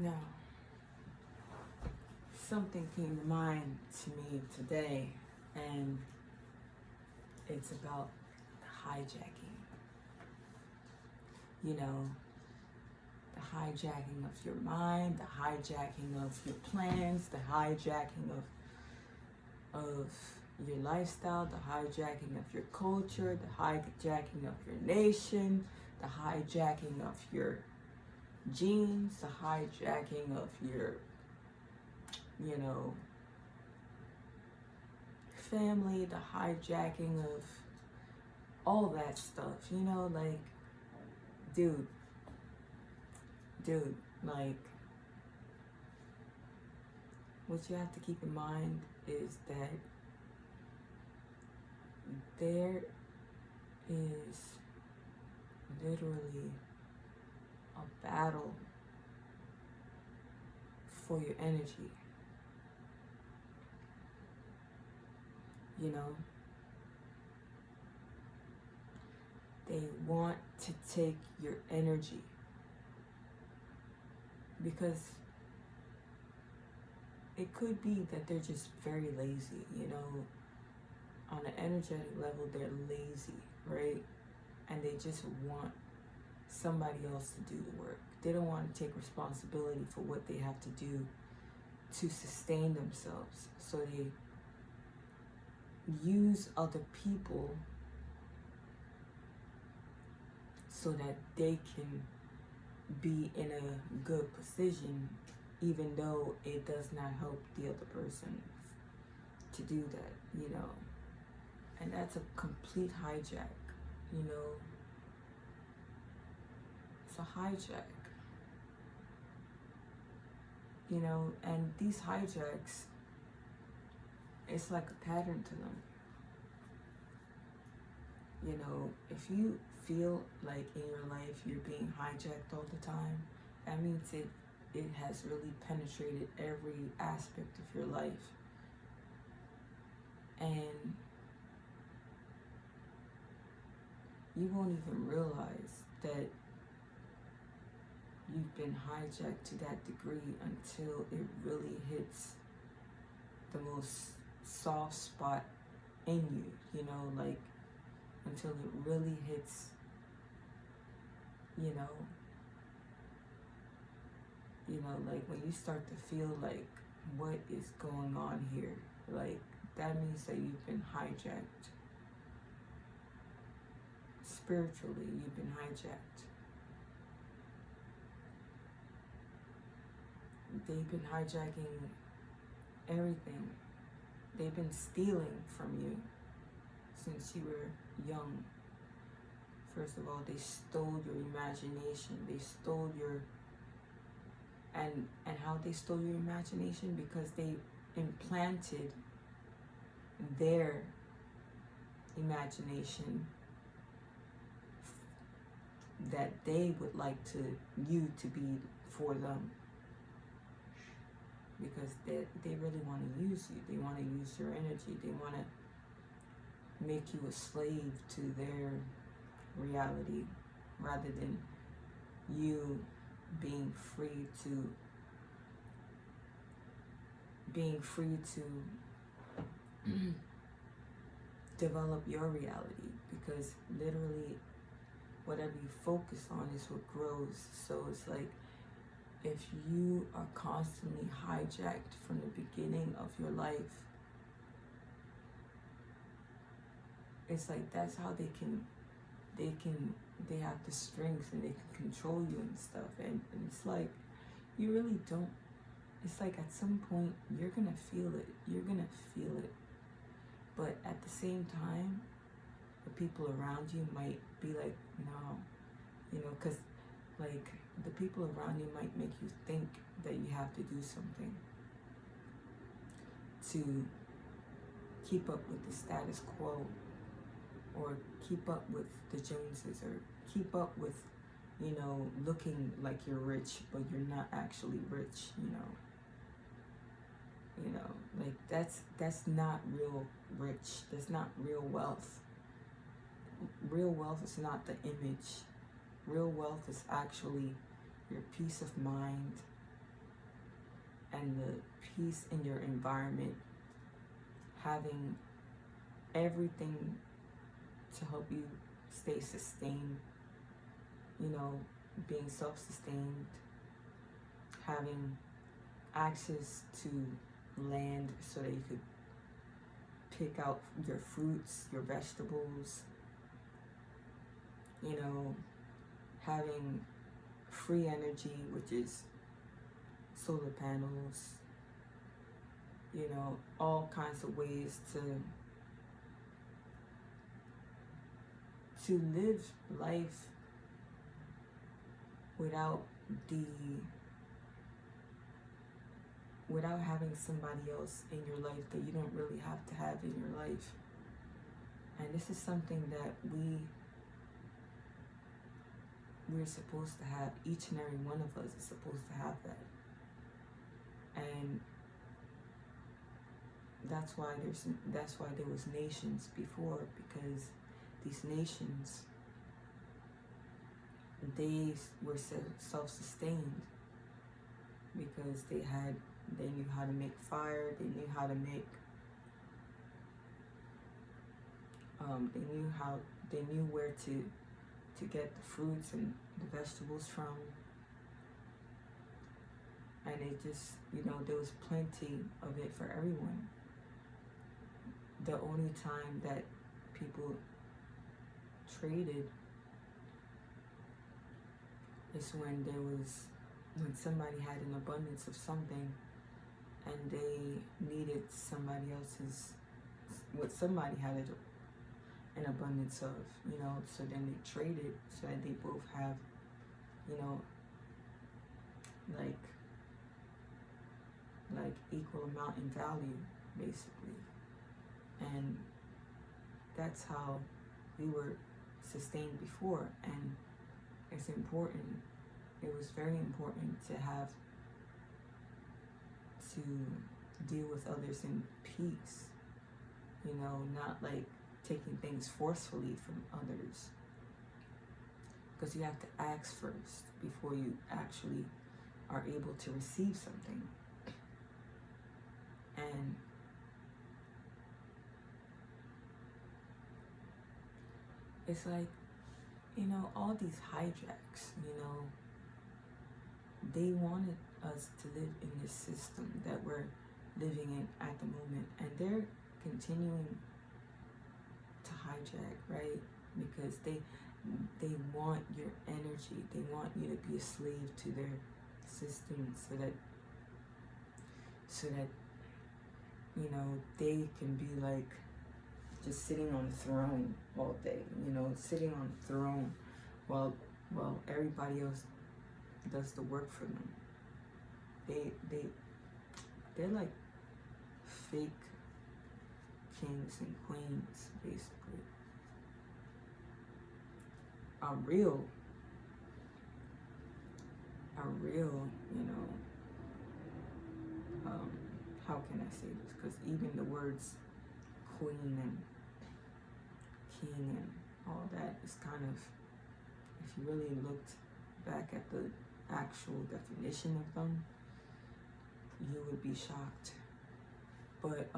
Now, something came to mind to me today, and it's about hijacking. You know, the hijacking of your mind, the hijacking of your plans, the hijacking of your lifestyle, the hijacking of your culture, the hijacking of your nation, the hijacking of your genes, the hijacking of your, family, the hijacking of all that stuff, like, dude, like, what you have to keep in mind is that there is literally a battle for your energy. They want to take your energy because it could be that they're just very lazy, on an energetic level, they're lazy, right? And they just want somebody else to do the work. They don't want to take responsibility for what they have to do to sustain themselves. So they use other people so that they can be in a good position, even though it does not help the other person to do that, And that's a complete hijack, It's a hijack. And these hijacks, it's like a pattern to them. If you feel like in your life you're being hijacked all the time, that means it has really penetrated every aspect of your life. And you won't even realize that you've been hijacked to that degree until it really hits the most soft spot in you, like until it really hits, like when you start to feel like, what is going on here? Like, that means that you've been hijacked. Spiritually, you've been hijacked. They've been hijacking everything. They've been stealing from you since you were young. First of all, they stole your imagination. They stole your... And how they stole your imagination? Because they implanted their imagination that they would like you to be for them. Because they really want to use you. They want to use your energy. They want to make you a slave to their reality rather than you being free to develop your reality, because literally whatever you focus on is what grows. So it's like, if you are constantly hijacked from the beginning of your life, it's like that's how they have the strength and they can control you and stuff. And it's like, you really don't, it's like at some point you're gonna feel it. But at the same time, the people around you might be like, no, because like the people around you might make you think that you have to do something to keep up with the status quo, or keep up with the Joneses, or keep up with, looking like you're rich, but you're not actually rich, like that's not real rich. That's not real wealth. Real wealth is not the image. Real wealth is actually your peace of mind, and the peace in your environment, having everything to help you stay sustained, you know, being self-sustained, having access to land so that you could pick out your fruits, your vegetables, you know, having free energy, which is solar panels, you know, all kinds of ways to live life without having somebody else in your life that you don't really have to have in your life. And this is something that we're supposed to have. Each and every one of us is supposed to have that. And that's why there was nations before, because these nations, they were self-sustained because they knew how to make fire, they knew how to make they knew where to get the fruits and the vegetables from. And it just, you know, there was plenty of it for everyone. The only time that people traded is when somebody had an abundance of something and they needed somebody else's, what somebody had an abundance of, you know, so then they traded so that they both have, you know, like equal amount in value, basically. And that's how we were sustained before. And it's important, it was very important to deal with others in peace, you know, not like taking things forcefully from others, because you have to ask first before you actually are able to receive something. And it's like, you know, all these hijacks, you know, they wanted us to live in this system that we're living in at the moment, and they're continuing to hijack, right? Because they want your energy, they want you to be a slave to their system, so that you know, they can be like just sitting on the throne all day, you know, sitting on the throne while everybody else does the work for them. They're like fake kings and queens, basically. Are real, you know, how can I say this? Because even the words queen and king and all that is kind of, if you really looked back at the actual definition of them, you would be shocked. But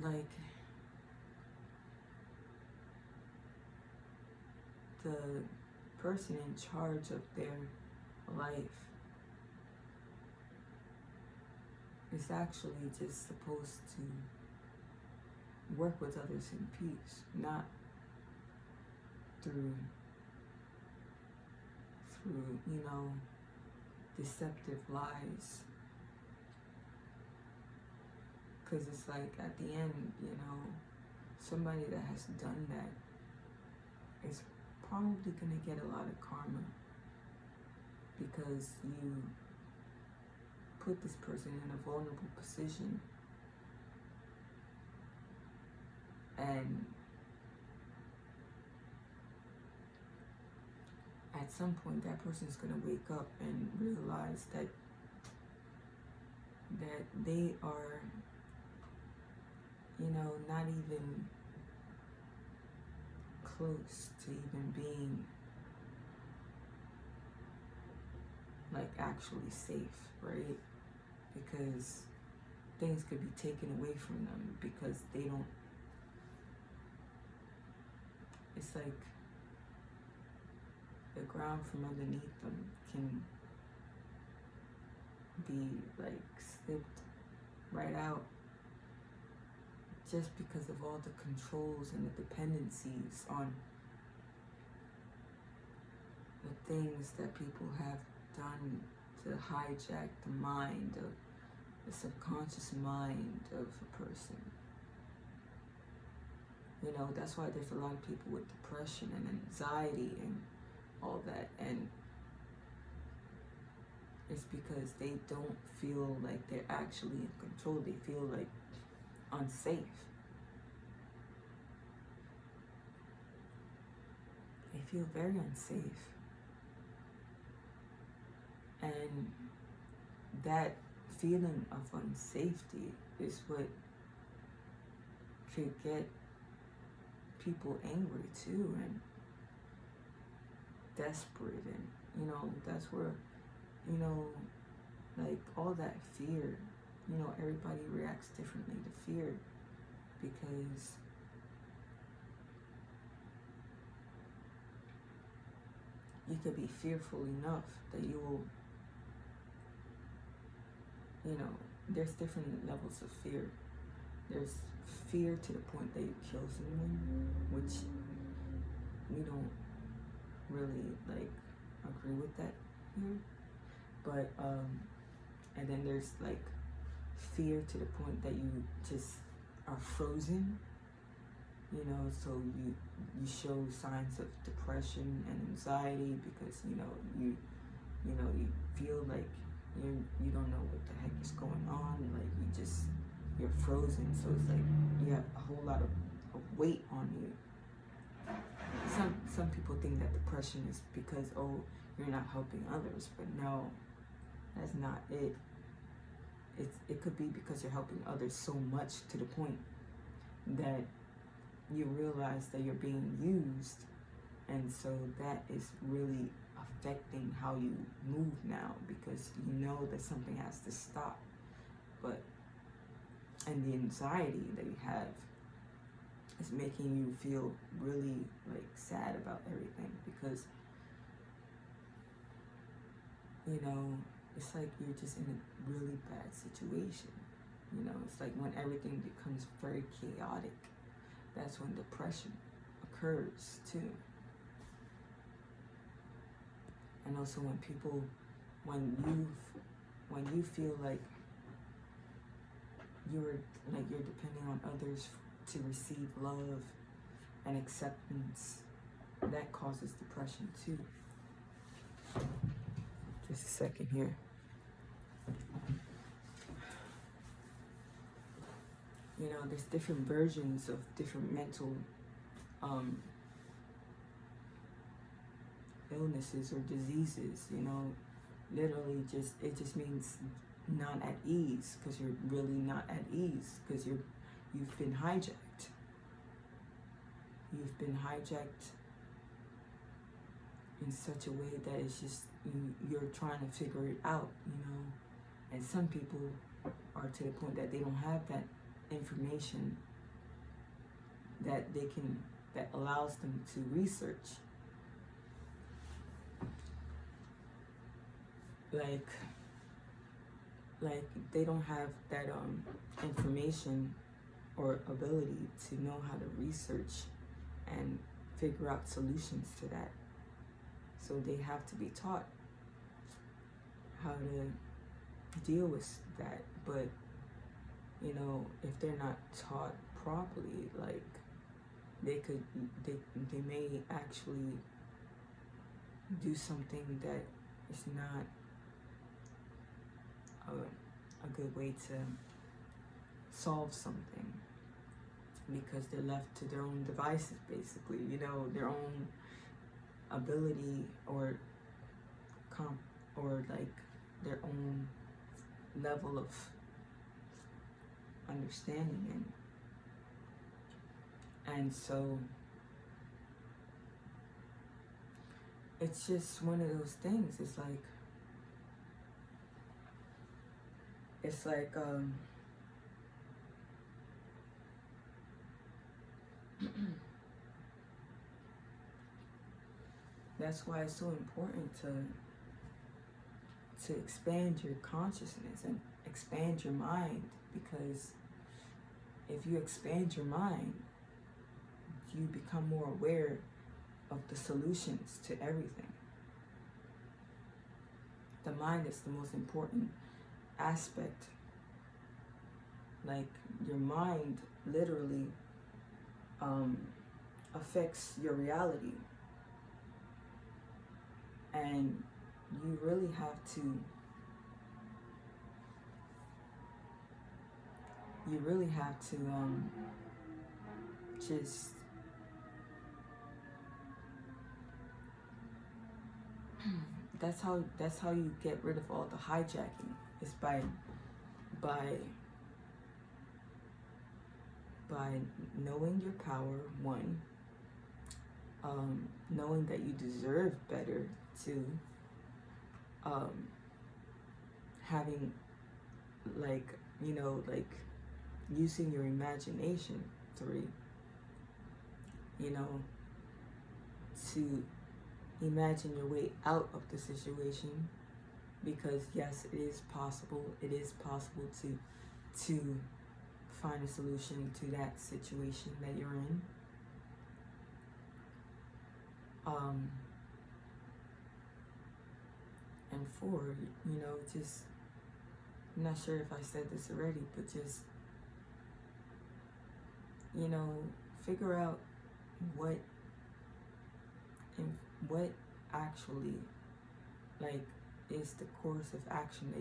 like the person in charge of their life is actually just supposed to work with others in peace, not through you know, deceptive lies. Because it's like, at the end, you know, somebody that has done that is probably going to get a lot of karma, because you put this person in a vulnerable position, and at some point that person's going to wake up and realize that they are, you know, not even close to even being like actually safe, right? Because things could be taken away from them because they don't, it's like the ground from underneath them can be like slipped right out just because of all the controls and the dependencies on the things that people have done to hijack the mind of the subconscious mind of a person. You know, that's why there's a lot of people with depression and anxiety and all that, and it's because they don't feel like they're actually in control. They feel like unsafe. They feel very unsafe. And that feeling of unsafety is what could get people angry too, and desperate, and you know, that's where, you know, like all that fear, you know, everybody reacts differently to fear because you could be fearful enough that you will, you know, there's different levels of fear. There's fear to the point that you kill someone, which we don't really like agree with that here. But and then there's like fear to the point that you just are frozen, you know, so you show signs of depression and anxiety because you feel like you don't know what the heck is going on, like you're frozen, so it's like you have a whole lot of weight on you. Some people think that depression is because, oh, you're not helping others, but no, that's not it. It could be because you're helping others so much to the point that you realize that you're being used, and so that is really affecting how you move now because you know that something has to stop. And the anxiety that you have is making you feel really like sad about everything because, you know, it's like you're just in a really bad situation. You know, it's like when everything becomes very chaotic, that's when depression occurs too. And also when you feel like you're depending on others to receive love and acceptance, that causes depression too. Just a second here. You know, there's different versions of different mental illnesses or diseases, you know. Literally it just means not at ease, because you're really not at ease because you've been hijacked. You've been hijacked in such a way that it's just you're trying to figure it out, you know. And some people are to the point that they don't have that information that allows them to research. Like they don't have that information or ability to know how to research and figure out solutions to that. So they have to be taught how to deal with that. But you know, if they're not taught properly, like they may actually do something that is not a good way to solve something, because they're left to their own devices, basically, you know, their own ability or like their own level of understanding, and so it's just one of those things. It's like it's like that's why it's so important to expand your consciousness and expand your mind, because if you expand your mind, you become more aware of the solutions to everything. The mind is the most important aspect. Like, your mind literally affects your reality, and you really have to just that's how you get rid of all the hijacking, is by knowing your power, one, knowing that you deserve better, two, having like using your imagination, three, to imagine your way out of the situation, because yes, it is possible to find a solution to that situation that you're in. And four, just, I'm not sure if I said this already, but just, figure out what actually, like, is the course of action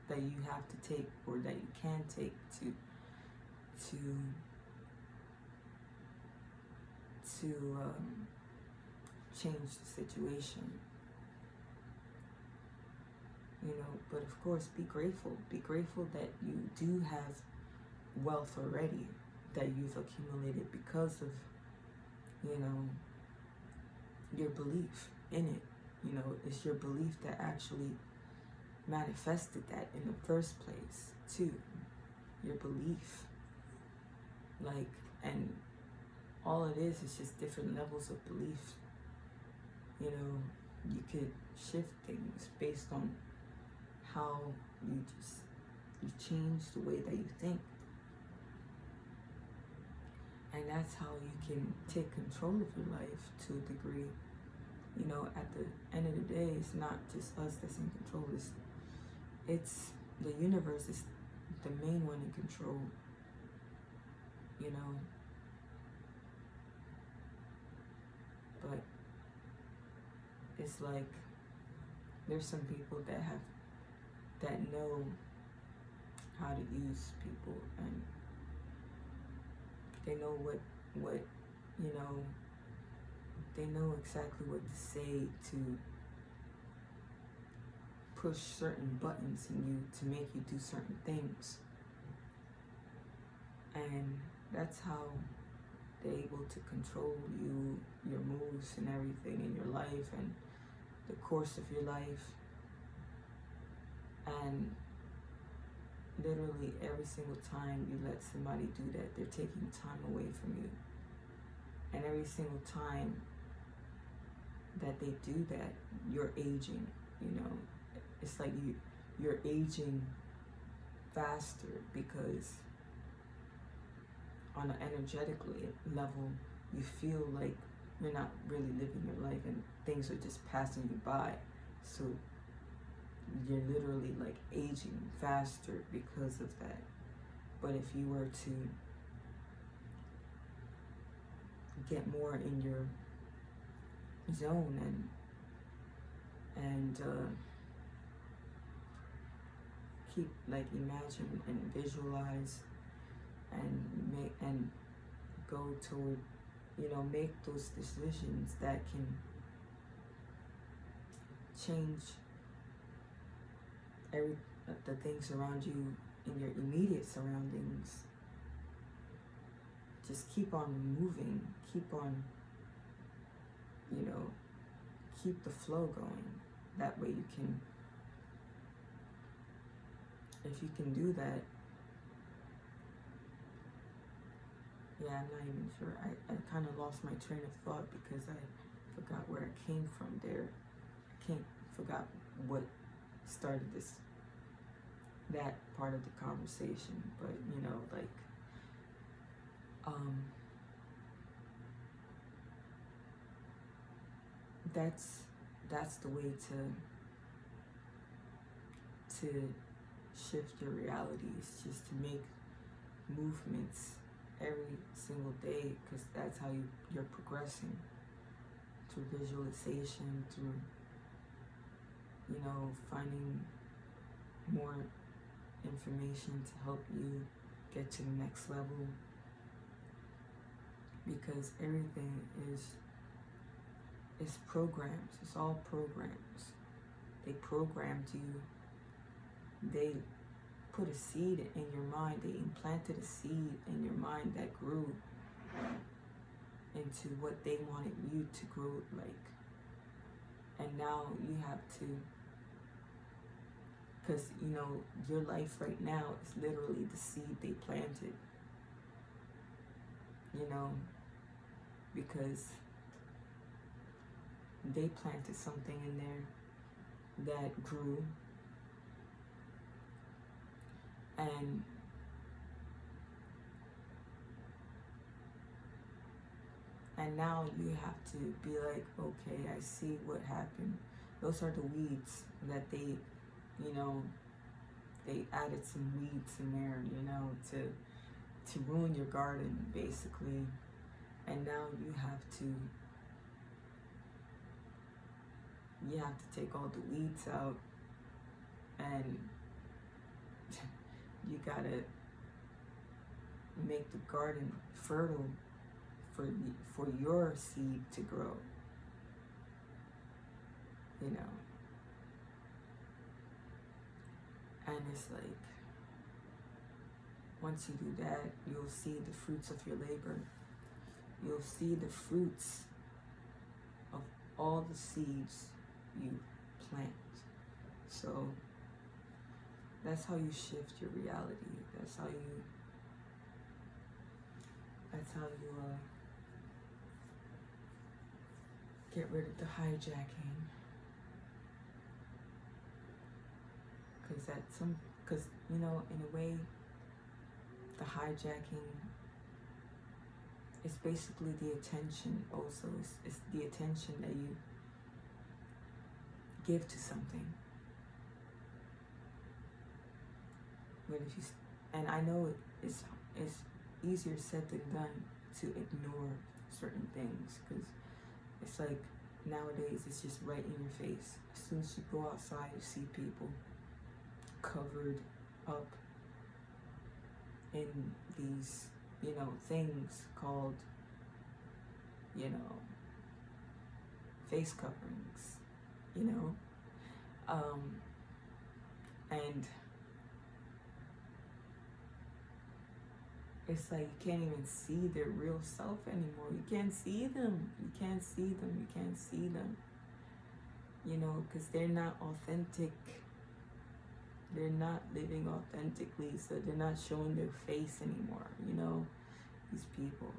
that you have to take, or that you can take to change the situation. But of course, be grateful that you do have wealth already, that you've accumulated because of your belief in it. It's your belief that actually manifested that in the first place too. Your belief, and all it is just different levels of belief. You could shift things based on how you change the way that you think. And that's how you can take control of your life to a degree. At the end of the day, it's not just us that's in control. It's the universe is the main one in control. But it's like, there's some people that know how to use people, and they know what they know exactly what to say to push certain buttons in you to make you do certain things. And that's how they're able to control you, your moves and everything in your life and the course of your life. And literally every single time you let somebody do that, they're taking time away from you. And every single time that they do that, you're aging. It's like you're aging faster, because on an energetic level, you feel like you're not really living your life and things are just passing you by. So you're literally like aging faster because of that. But if you were to get more in your zone and keep imagine and visualize and go toward make those decisions that can change the things around you in your immediate surroundings. Just keep on moving, keep on keep the flow going. That way you can if you can do that, yeah, I'm not even sure. I kind of lost my train of thought because I forgot where I came from there. Forgot what started that part of the conversation. But, you know, like, that's the way to shift your realities, just to make movements every single day, because that's how you're progressing, through visualization, through, you know, finding more information to help you get to the next level, because everything is programs. It's all programs. They programmed you. They put a seed in your mind. They implanted a seed in your mind that grew into what they wanted you to grow like. And now you have to, because, you know, your life right now is literally the seed they planted. You know, because they planted something in there that grew, and now you have to be like, okay, I see what happened. Those are the weeds that they, you know, they added some weeds in there, you know, to ruin your garden, basically. And now you have to take all the weeds out, and you gotta make the garden fertile for your seed to grow, you know. And it's like, once you do that, you'll see the fruits of your labor. You'll see the fruits of all the seeds you plant. So that's how you shift your reality. That's how you get rid of the hijacking. Because you know, in a way, the hijacking is basically the attention. Also, it's the attention that you give to something. But and I know it's easier said than done to ignore certain things, because it's like nowadays it's just right in your face. As soon as you go outside, you see people covered up in these, you know, things called, you know, face coverings, you know, and it's like you can't even see their real self anymore. You can't see them. You can't see them. You can't see them. You know, because they're not authentic. They're not living authentically, so they're not showing their face anymore, you know, these people.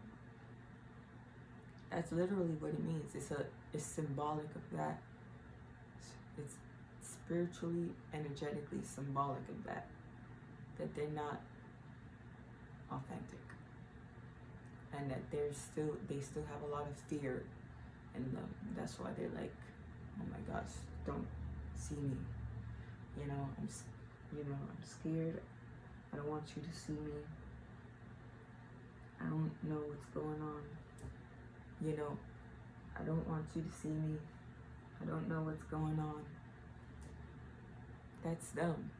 That's literally what it means. It's symbolic of that. It's spiritually, energetically symbolic of that they're not authentic, and that they still have a lot of fear in them. That's why they're like, oh my gosh, don't see me. You know, I'm scared. I don't want you to see me. I don't know what's going on. You know, I don't want you to see me. I don't know what's going on. That's them.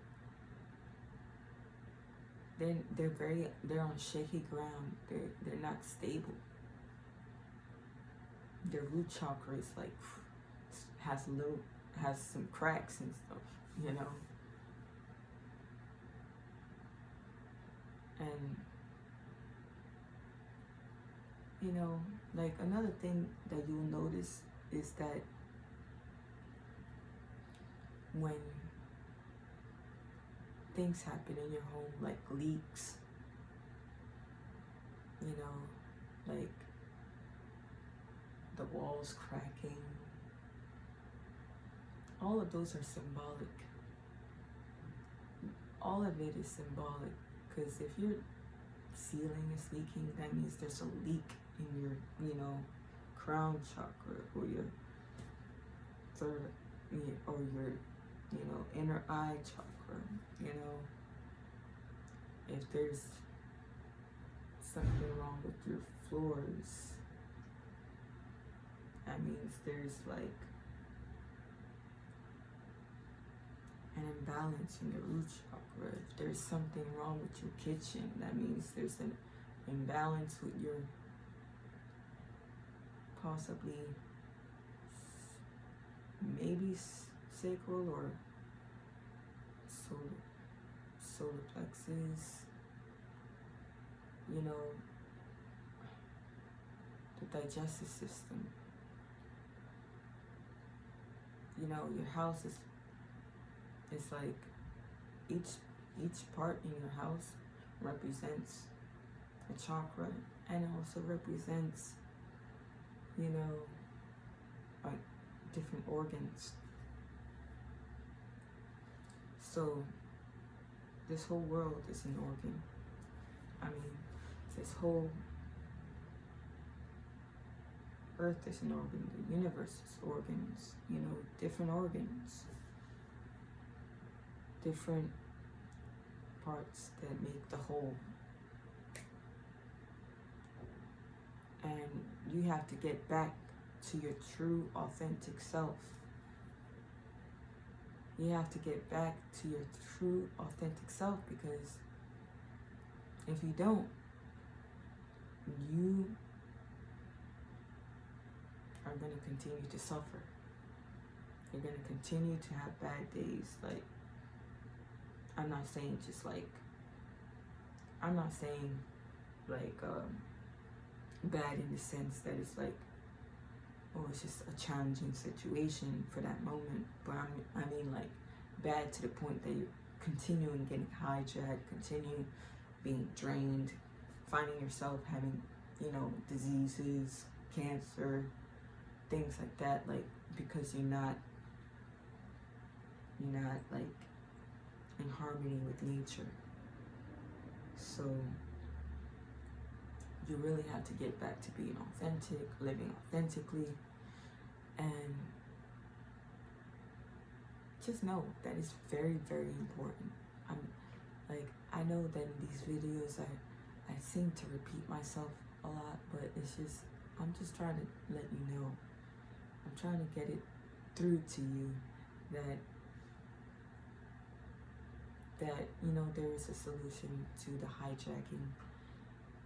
They're on shaky ground. They're not stable. Their root chakra is like has some cracks and stuff, you know. And you know, like, another thing that you'll notice is that when things happen in your home, like leaks, you know, like the walls cracking. All of those are symbolic. All of it is symbolic, because if your ceiling is leaking, that means there's a leak in your, you know, crown chakra, or your third, or your, you know, inner eye chakra. You know, if there's something wrong with your floors, that means there's like an imbalance in your root chakra. If there's something wrong with your kitchen, that means there's an imbalance with your possibly maybe sacral or solar plexus, you know, the digestive system. You know, your house is, it's like each part in your house represents a chakra, and also represents, you know, like different organs. So this whole world is an organ. I mean, this whole earth is an organ. The universe is organs. You know, different organs, different parts that make the whole. And you have to get back to your true, authentic self. You have to get back to your true, authentic self, because if you don't, you are going to continue to suffer. You're going to continue to have bad days. Like, I'm not saying just like, I'm not saying like bad in the sense that it's like, oh, it's just a challenging situation for that moment. But I mean like bad to the point that you're continuing getting hijacked, continue being drained, finding yourself having, you know, diseases, cancer, things like that, like because you're not like in harmony with nature. So you really have to get back to being authentic, living authentically, and just know that it's very, very important. I know that in these videos I seem to repeat myself a lot, but it's just, I'm just trying to let you know. I'm trying to get it through to you that you know, there is a solution to the hijacking,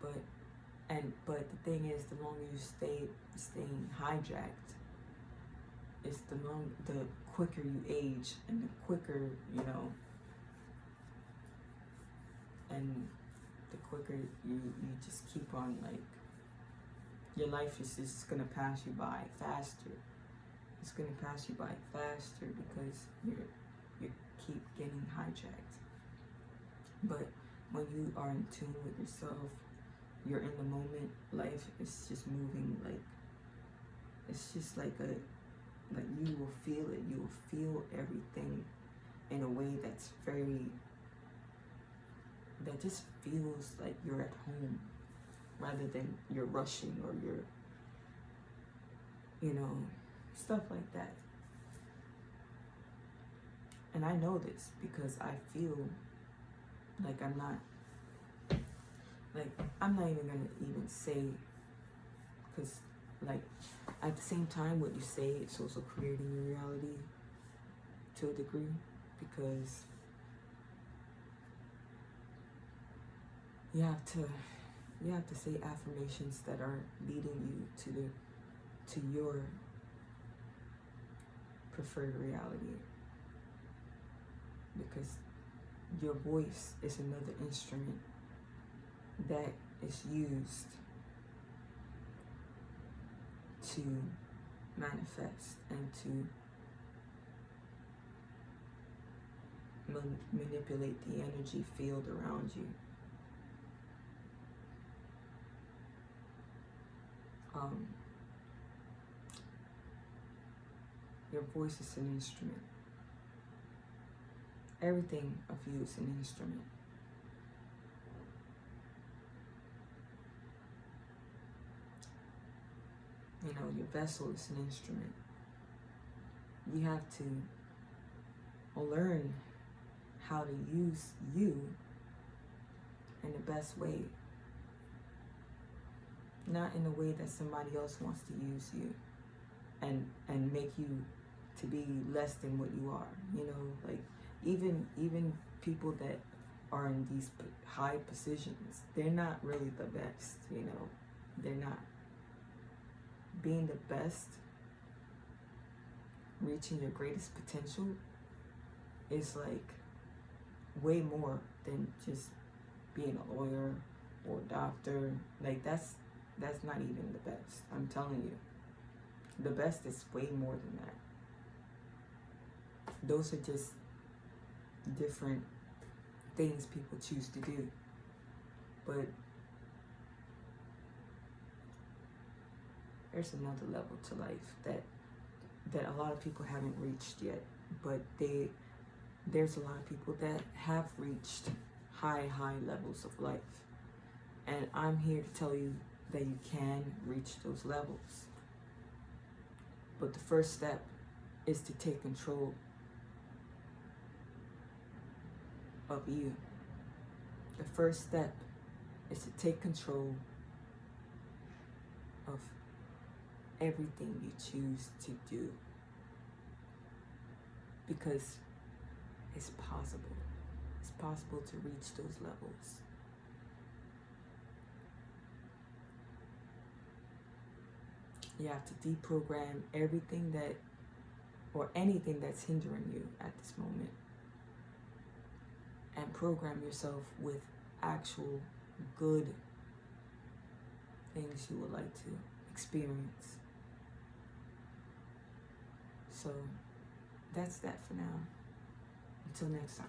but the thing is, the longer you staying hijacked, it's the quicker you age, and the quicker, you know, and the quicker you just keep on, like, your life is just gonna pass you by faster. It's gonna pass you by faster because you keep getting hijacked. But when you are in tune with yourself, you're in the moment, life is just moving, like, it's just like you will feel it. You will feel everything in a way that just feels like you're at home, rather than you're rushing, or you're, you know, stuff like that. And I know this because I feel like I'm not even gonna even say, because like at the same time what you say, it's also creating your reality to a degree, because you have to say affirmations that are leading you to your preferred reality, because your voice is another instrument that is used to manifest and to manipulate the energy field around you. Your voice is an instrument. Everything of you is an instrument. You know, your vessel is an instrument. You have to learn how to use you in the best way. Not in a way that somebody else wants to use you and make you to be less than what you are. You know, like even people that are in these high positions, they're not really the best, you know. They're not. Being the best, reaching your greatest potential is like way more than just being a lawyer or a doctor. Like that's not even the best. I'm telling you. The best is way more than that. Those are just different things people choose to do. But there's another level to life that a lot of people haven't reached yet. But there's a lot of people that have reached high levels of life. And I'm here to tell you that you can reach those levels. But the first step is to take control of you. The first step is to take control of everything you choose to do. Because it's possible. It's possible to reach those levels. You have to deprogram everything or anything that's hindering you at this moment. And program yourself with actual good things you would like to experience. So that's that for now. Until next time.